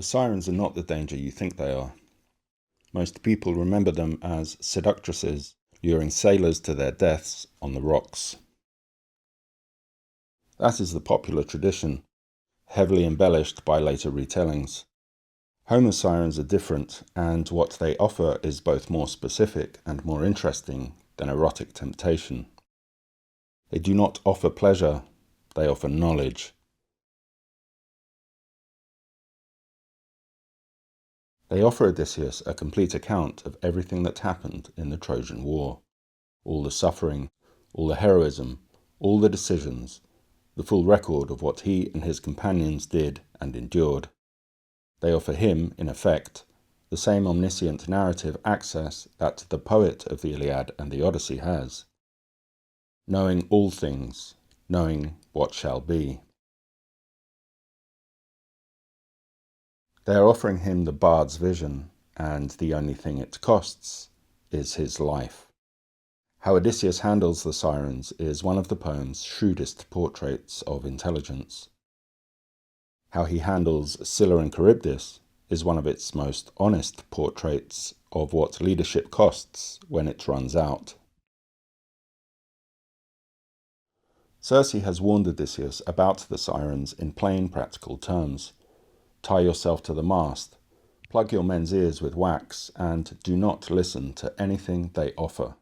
The Sirens are not the danger you think they are. Most people remember them as seductresses luring sailors to their deaths on the rocks. That is the popular tradition, heavily embellished by later retellings. Homer's Sirens are different, and what they offer is both more specific and more interesting than erotic temptation. They do not offer pleasure, they offer knowledge. They offer Odysseus a complete account of everything that happened in the Trojan War. All the suffering, all the heroism, all the decisions, the full record of what he and his companions did and endured. They offer him, in effect, the same omniscient narrative access that the poet of the Iliad and the Odyssey has. Knowing all things, knowing what shall be. They are offering him the bard's vision, and the only thing it costs is his life. How Odysseus handles the Sirens is one of the poem's shrewdest portraits of intelligence. How he handles Scylla and Charybdis is one of its most honest portraits of what leadership costs when it runs out. Circe has warned Odysseus about the Sirens in plain practical terms. Tie yourself to the mast, plug your men's ears with wax, and do not listen to anything they offer.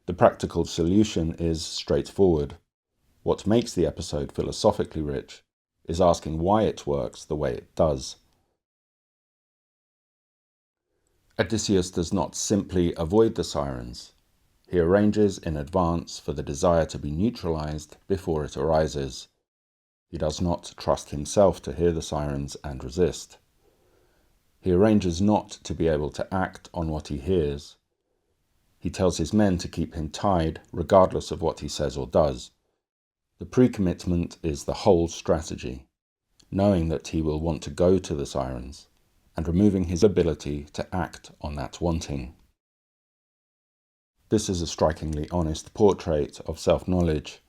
The practical solution is straightforward. What makes the episode philosophically rich is asking why it works the way it does. Odysseus does not simply avoid the Sirens. He arranges in advance for the desire to be neutralized before it arises. He does not trust himself to hear the Sirens and resist. He arranges not to be able to act on what he hears. He tells his men to keep him tied regardless of what he says or does. The pre-commitment is the whole strategy, knowing that he will want to go to the Sirens and removing his ability to act on that wanting. This is a strikingly honest portrait of self-knowledge.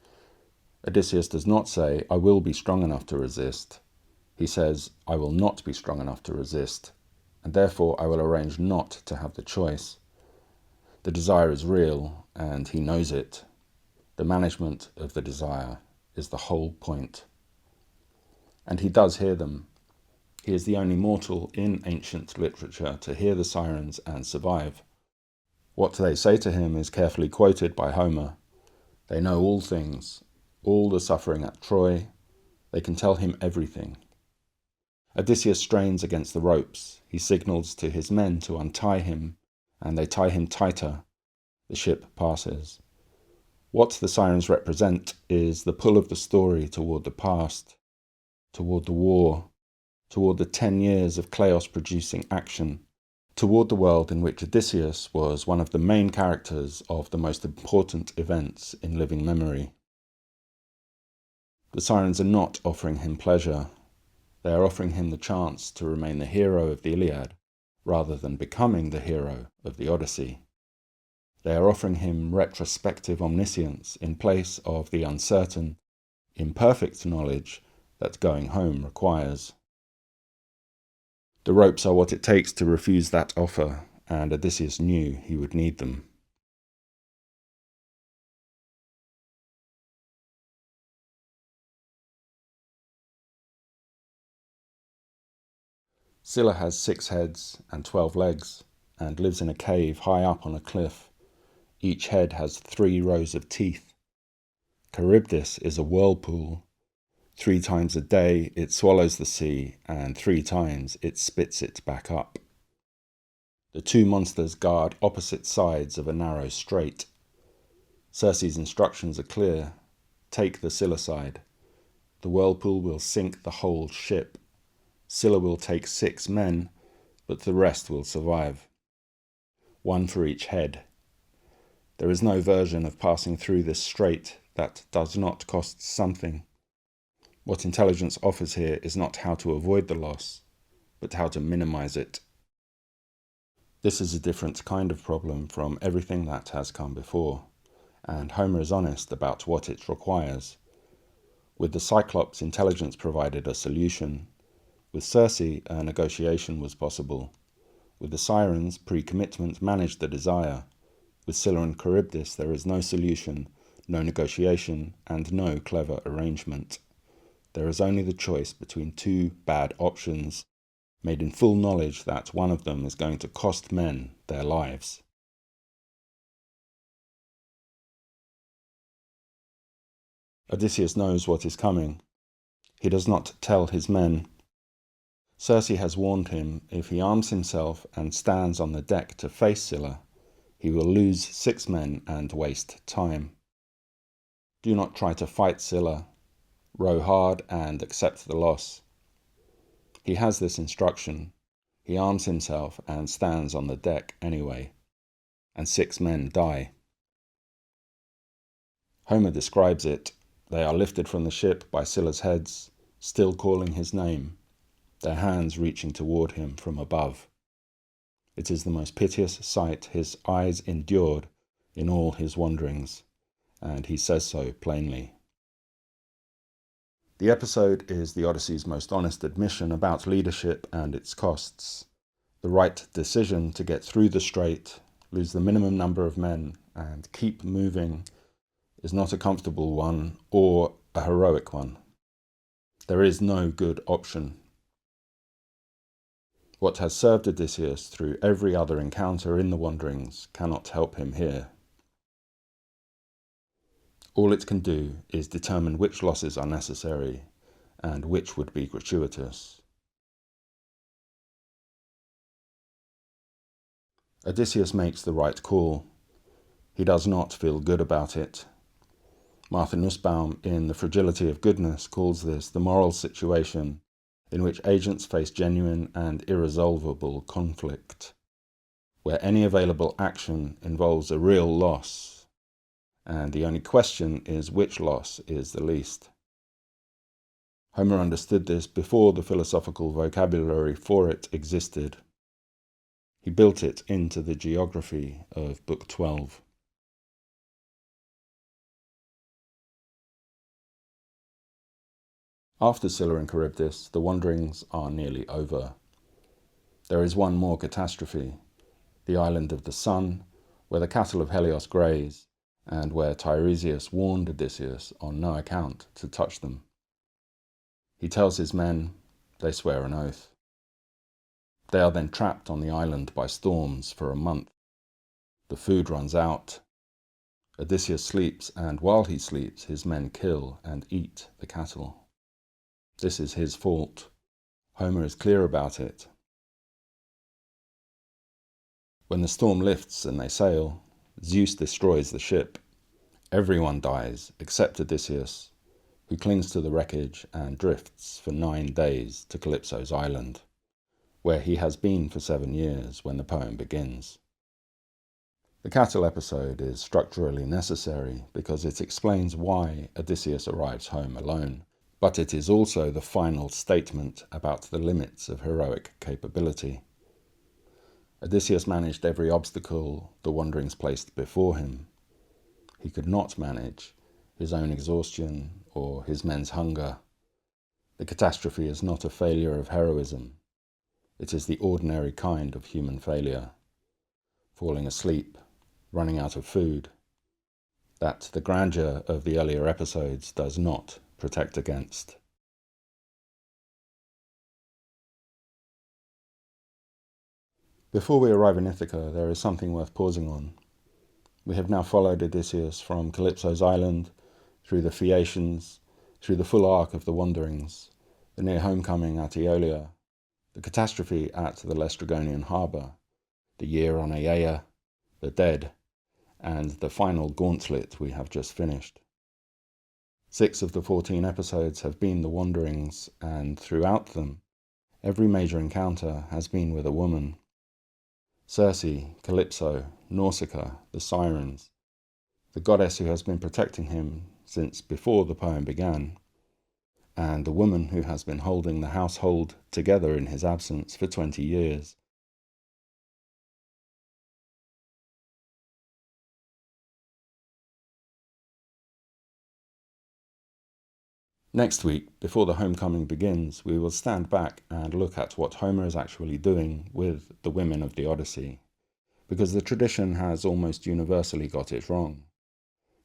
Odysseus does not say, I will be strong enough to resist. He says, I will not be strong enough to resist, and therefore I will arrange not to have the choice. The desire is real, and he knows it. The management of the desire is the whole point. And he does hear them. He is the only mortal in ancient literature to hear the Sirens and survive. What they say to him is carefully quoted by Homer. They know all things, all the suffering at Troy. They can tell him everything. Odysseus strains against the ropes. He signals to his men to untie him, and they tie him tighter. The ship passes. What the Sirens represent is the pull of the story toward the past, toward the war, toward the 10 years of chaos-producing action, toward the world in which Odysseus was one of the main characters of the most important events in living memory. The Sirens are not offering him pleasure. They are offering him the chance to remain the hero of the Iliad, rather than becoming the hero of the Odyssey. They are offering him retrospective omniscience in place of the uncertain, imperfect knowledge that going home requires. The ropes are what it takes to refuse that offer, and Odysseus knew he would need them. Scylla has 6 heads and 12 legs, and lives in a cave high up on a cliff. Each head has 3 rows of teeth. Charybdis is a whirlpool. 3 times a day it swallows the sea, and 3 times it spits it back up. The 2 monsters guard opposite sides of a narrow strait. Circe's instructions are clear. Take the Scylla side. The whirlpool will sink the whole ship. Scylla will take 6 men, but the rest will survive. 1 for each head. There is no version of passing through this strait that does not cost something. What intelligence offers here is not how to avoid the loss, but how to minimize it. This is a different kind of problem from everything that has come before, and Homer is honest about what it requires. With the Cyclops, intelligence provided a solution. With Circe, a negotiation was possible. With the Sirens, pre-commitment managed the desire. With Scylla and Charybdis, there is no solution, no negotiation, and no clever arrangement. There is only the choice between two bad options, made in full knowledge that one of them is going to cost men their lives. Odysseus knows what is coming. He does not tell his men. Circe has warned him if he arms himself and stands on the deck to face Scylla, he will lose 6 men and waste time. Do not try to fight Scylla. Row hard and accept the loss. He has this instruction. He arms himself and stands on the deck anyway, and 6 men die. Homer describes it. They are lifted from the ship by Scylla's heads, still calling his name, their hands reaching toward him from above. It is the most piteous sight his eyes endured in all his wanderings, and he says so plainly. The episode is the Odyssey's most honest admission about leadership and its costs. The right decision to get through the strait, lose the minimum number of men, and keep moving is not a comfortable one or a heroic one. There is no good option. What has served Odysseus through every other encounter in the wanderings cannot help him here. All it can do is determine which losses are necessary and which would be gratuitous. Odysseus makes the right call. He does not feel good about it. Martha Nussbaum in The Fragility of Goodness calls this the moral situation in which agents face genuine and irresolvable conflict, where any available action involves a real loss, and the only question is which loss is the least. Homer understood this before the philosophical vocabulary for it existed. He built it into the geography of Book 12. After Scylla and Charybdis, the wanderings are nearly over. There is one more catastrophe, the island of the sun, where the cattle of Helios graze, and where Tiresias warned Odysseus on no account to touch them. He tells his men, they swear an oath. They are then trapped on the island by storms for a month. The food runs out. Odysseus sleeps, and while he sleeps, his men kill and eat the cattle. This is his fault. Homer is clear about it. When the storm lifts and they sail, Zeus destroys the ship. Everyone dies except Odysseus, who clings to the wreckage and drifts for 9 days to Calypso's island, where he has been for 7 years when the poem begins. The cattle episode is structurally necessary because it explains why Odysseus arrives home alone, but it is also the final statement about the limits of heroic capability. Odysseus managed every obstacle the wanderings placed before him. He could not manage his own exhaustion or his men's hunger. The catastrophe is not a failure of heroism. It is the ordinary kind of human failure. Falling asleep, running out of food. That the grandeur of the earlier episodes does not protect against. Before we arrive in Ithaca, there is something worth pausing on. We have now followed Odysseus from Calypso's island, through the Phaeacians, through the full arc of the wanderings, the near homecoming at Aeolia, the catastrophe at the Laestrygonian harbour, the year on Aiaia, the dead, and the final gauntlet we have just finished. 6 of the 14 episodes have been the wanderings, and throughout them, every major encounter has been with a woman. Circe, Calypso, Nausicaa, the Sirens, the goddess who has been protecting him since before the poem began, and the woman who has been holding the household together in his absence for 20 years. Next week, before the homecoming begins, we will stand back and look at what Homer is actually doing with the women of the Odyssey, because the tradition has almost universally got it wrong.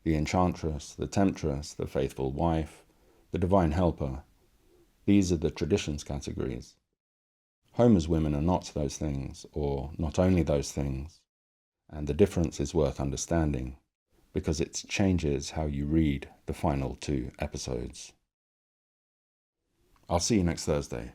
The enchantress, the temptress, the faithful wife, the divine helper, these are the tradition's categories. Homer's women are not those things, or not only those things, and the difference is worth understanding, because it changes how you read the final 2 episodes. I'll see you next Thursday.